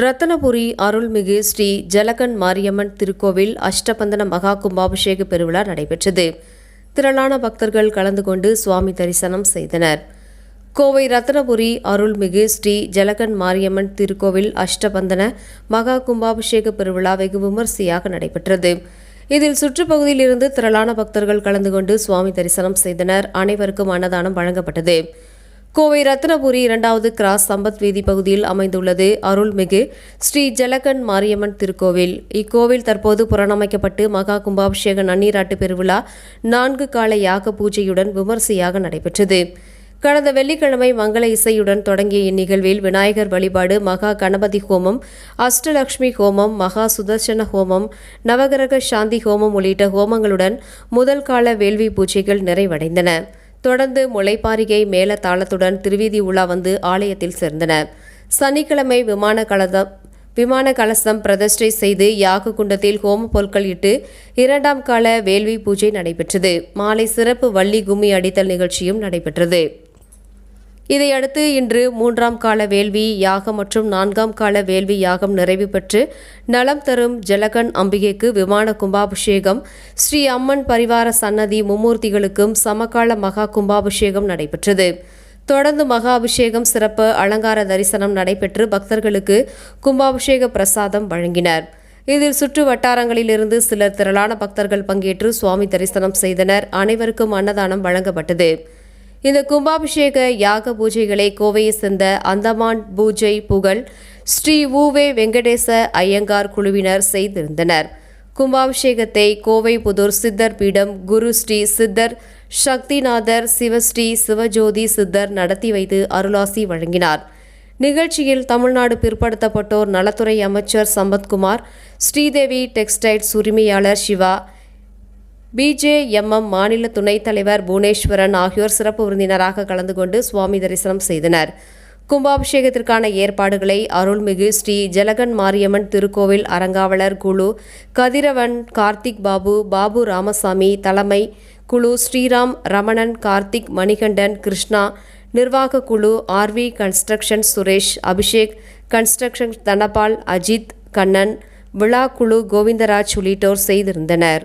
ரத்தனபுரி அருள்மிகு ஸ்ரீ ஜலகன் மாரியம்மன் திருக்கோவில் அஷ்டபந்தன மகா கும்பாபிஷேக பெருவிழா நடைபெற்றது. திரளான பக்தர்கள் கலந்து கொண்டு சுவாமி தரிசனம் செய்தனர். கோவை ரத்தனபுரி அருள்மிகு ஸ்ரீ ஜலகன் மாரியம்மன் திருக்கோவில் அஷ்டபந்தன மகா கும்பாபிஷேக பெருவிழா வெகு விமரிசையாக நடைபெற்றது. இதில் சுற்றுப்பகுதியில் இருந்து திரளான பக்தர்கள் கலந்து கொண்டு சுவாமி தரிசனம் செய்தனர். அனைவருக்கும் அன்னதானம் வழங்கப்பட்டது. கோவை ரத்னபுரி 2வது கிராஸ் சம்பத் வீதி பகுதியில் அமைந்துள்ளது அருள்மிகு ஸ்ரீ ஜலகன் மாரியம்மன் திருக்கோவில். இக்கோவில் தற்போது புனரமைக்கப்பட்டு மகா கும்பாபிஷேக நன்னீராட்டு பெருவிழா 4 கால யாக பூஜையுடன் விமரிசையாக நடைபெற்றது. கடந்த வெள்ளிக்கிழமை மங்கள இசையுடன் தொடங்கிய இந்நிகழ்வில் விநாயகர் வழிபாடு, மகா கணபதி ஹோமம், அஷ்டலட்சுமி ஹோமம், மகா சுதர்சன ஹோமம், நவகிரக சாந்தி ஹோமம் உள்ளிட்ட ஹோமங்களுடன் முதல் கால வேள்வி பூஜைகள் நிறைவடைந்தன. தொடர்ந்து முளைப்பாரிகை மேல தாளத்துடன் திருவீதி உலா வந்து ஆலயத்தில் சேர்ந்தன. சனிக்கிழமை விமான கலசம் பிரதிஷ்டை செய்து யாக குண்டத்தில் ஹோம பொருட்கள் இட்டு 2ஆம் கால வேள்வி பூஜை நடைபெற்றது. மாலை சிறப்பு வள்ளி கும்மி அடித்தல் நிகழ்ச்சியும் நடைபெற்றது. இதையடுத்து இன்று 3ஆம் கால வேள்வி யாகம் மற்றும் 4ஆம் கால வேள்வி யாகம் நிறைவு பெற்று நலம் தரும் ஜலகன் அம்பிகைக்கு விமான கும்பாபிஷேகம், ஸ்ரீ அம்மன் பரிவார சன்னதி மும்மூர்த்திகளுக்கும் சமகால மகா கும்பாபிஷேகம் நடைபெற்றது. தொடர்ந்து மகா அபிஷேகம், சிறப்பு அலங்கார தரிசனம் நடைபெற்று பக்தர்களுக்கு கும்பாபிஷேக பிரசாதம் வழங்கினர். இதில் சுற்று வட்டாரங்களிலிருந்து சிலர் திரளான பக்தர்கள் பங்கேற்று சுவாமி தரிசனம் செய்தனர். அனைவருக்கும் அன்னதானம் வழங்கப்பட்டது. இந்த கும்பாபிஷேக யாக பூஜைகளை கோவையை சேர்ந்த அந்தமான் பூஜை புகழ் ஸ்ரீ உவே வெங்கடேச ஐயங்கார் குழுவினர் செய்திருந்தனர். கும்பாபிஷேகத்தை கோவை புதூர் சித்தர் பீடம் குரு ஸ்ரீ சித்தர் சக்திநாதர் சிவஸ்ரீ சிவஜோதி சித்தர் நடத்தி வைத்து அருளாசி வழங்கினார். நிகழ்ச்சியில் தமிழ்நாடு பிற்படுத்தப்பட்டோர் நலத்துறை அமைச்சர் சம்பத்குமார், ஸ்ரீதேவி டெக்ஸ்டைல்ஸ் உரிமையாளர் சிவா, BJMM மாநில துணைத் தலைவர் புவனேஸ்வரன் ஆகியோர் சிறப்பு விருந்தினராக கலந்து கொண்டு சுவாமி தரிசனம் செய்தனர். கும்பாபிஷேகத்திற்கான ஏற்பாடுகளை அருள்மிகு ஸ்ரீ ஜலகன் மாரியம்மன் திருக்கோவில் அறங்காவலர் குழு கதிரவன், கார்த்திக் பாபு ராமசாமி தலைமை, குழு ஸ்ரீராம், ரமணன், கார்த்திக், மணிகண்டன், கிருஷ்ணா, நிர்வாக குழு RV construction Suresh, Abhishek construction Dhanapal, Ajith, Kannan, விழா குழு கோவிந்தராஜ் உள்ளிட்டோர் செய்திருந்தனர்.